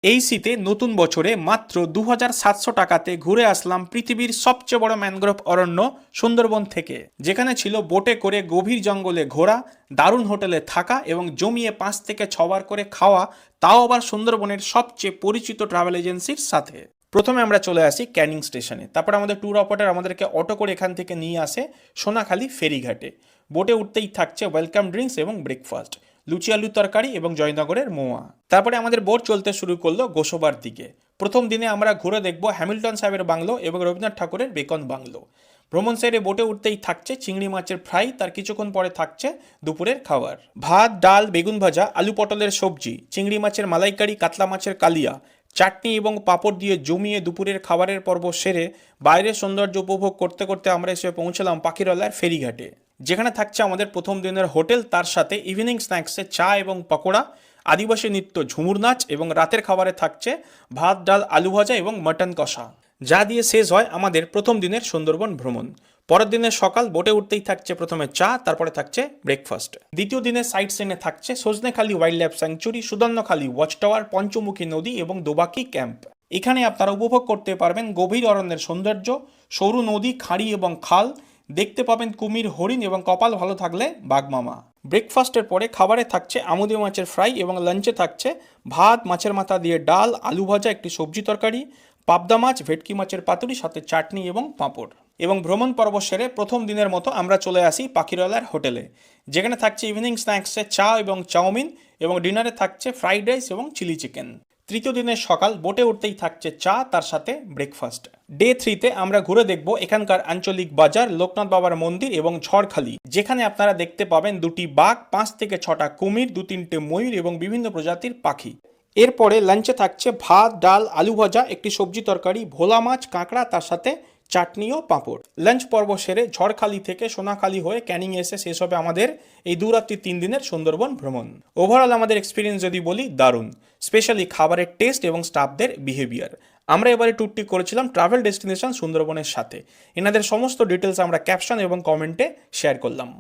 এই শীতে নতুন বছরে মাত্র 2700 টাকাতে ঘুরে আসলাম পৃথিবীর সবচেয়ে বড় ম্যানগ্রোভ অরণ্য সুন্দরবন থেকে, যেখানে ছিল বোটে করে গভীর জঙ্গলে ঘোরা, দারুণ হোটেলে থাকা এবং জমিয়ে 5 থেকে 6 বার করে খাওয়া, তাও আবার সুন্দরবনের সবচেয়ে পরিচিত ট্রাভেল এজেন্সির সাথে। প্রথমে আমরা চলে আসি ক্যানিং স্টেশনে, তারপর আমাদের ট্যুর অপারেটর আমাদেরকে অটো করে এখান থেকে নিয়ে আসে সোনাখালি ফেরিঘাটে। বোটে উঠতেই থাকছে ওয়েলকাম ড্রিঙ্কস এবং ব্রেকফাস্ট, লুচি আলুর তরকারি এবং জয়নগরের মোয়া। তারপরে আমাদের বোট চলতে শুরু করলো গোসবার দিকে। প্রথম দিনে আমরা ঘুরে দেখব হ্যামিল্টন সাহেবের বাংলো এবং রবীন্দ্রনাথ ঠাকুরের বেকন বাংলো। ভ্রমণ সাইডে বোটে উঠতেই থাকছে চিংড়ি মাছের ফ্রাই, তার কিছুক্ষণ পরে থাকছে দুপুরের খাবার, ভাত ডাল বেগুন ভাজা আলু পটলের সবজি, চিংড়ি মাছের মালাইকারি, কাতলা মাছের কালিয়া, চাটনি এবং পাঁপড় দিয়ে জমিয়ে দুপুরের খাবারের পর্ব সেরে বাইরের সৌন্দর্য উপভোগ করতে করতে আমরা এসে পৌঁছলাম পাখিরালয়ের ফেরিঘাটে, যেখানে থাকছে আমাদের প্রথম দিনের হোটেল, তার সাথে ইভিনিং স্ন্যাক্সে চা এবং পকোড়া, আদিবাসী নৃত্য, ঝুমুর নাচ এবং রাতের খাবারে থাকছে ভাত ডাল আলু ভাজা এবং মাটন কষা, যা দিয়ে শেষ হয় আমাদের প্রথম দিনের সুন্দরবন ভ্রমণ। পরের দিনের সকাল বোটে উঠতেই থাকছে প্রথমে চা, তারপরে থাকছে ব্রেকফাস্ট। দ্বিতীয় দিনের সাইট সিনে থাকছে Sajnekhali wildlife sanctuary, Sudhanyakhali watch tower, Panchamukhi নদী এবং দোবাকি ক্যাম্প। এখানে আপনারা উপভোগ করতে পারবেন গভীর অরণ্যের সৌন্দর্য, সরু নদী, খাঁড়ি এবং খাল, দেখতে পাবেন কুমির, হরিণ এবং কপাল ভালো থাকলে বাঘমামা। ব্রেকফাস্টের পরে খাবারে থাকছে আমুদি মাছের ফ্রাই এবং লাঞ্চে থাকছে ভাত, মাছের মাথা দিয়ে ডাল, আলু ভাজা, একটি সবজি তরকারি, পাবদা মাছ, ভেটকি মাছের পাতুরি, সাথে চাটনি এবং পাঁপড়। এবং ভ্রমণ পর্ব সেরে প্রথম দিনের মতো আমরা চলে আসি পাখিরালয়ের হোটেলে, যেখানে থাকছে ইভিনিং স্ন্যাক্সে চা এবং চাউমিন এবং ডিনারে থাকছে ফ্রাইড রাইস এবং চিলি চিকেন। তৃতীয় দিনের সকাল বোটে উঠতেই থাকছে চা, তার সাথে ব্রেকফাস্ট। ডে 3তে আমরা ঘুরে দেখব এখানকার আঞ্চলিক বাজার, লোকনাথ বাবার মন্দির এবং ঝড়খালি, যেখানে আপনারা দেখতে পাবেন 2টি বাঘ, 5 থেকে 6টা কুমির, 2-3টে ময়ূর এবং বিভিন্ন প্রজাতির পাখি। এরপরে লাঞ্চে থাকছে ভাত ডাল আলু ভাজা, একটি সবজি তরকারি, ভোলা মাছ, কাঁকড়া, তার সাথে চাটনি ও পাঁপড়। লাঞ্চ পর্ব সেরে ঝড়খালি থেকে সোনাখালি হয়ে ক্যানিং এসে শেষ হবে আমাদের এই 2 রাত্রি 3 দিনের সুন্দরবন ভ্রমণ। ওভারঅল আমাদের এক্সপিরিয়েন্স যদি বলি, দারুণ, স্পেশালি খাবারের টেস্ট এবং স্টাফদের বিহেভিয়ার। আমরা এবারে ট্যুরটি করেছিলাম ট্রাভেল ডেস্টিনেশন সুন্দরবনের সাথে। এনাদের সমস্ত ডিটেলস আমরা ক্যাপশন এবং কমেন্টে শেয়ার করলাম।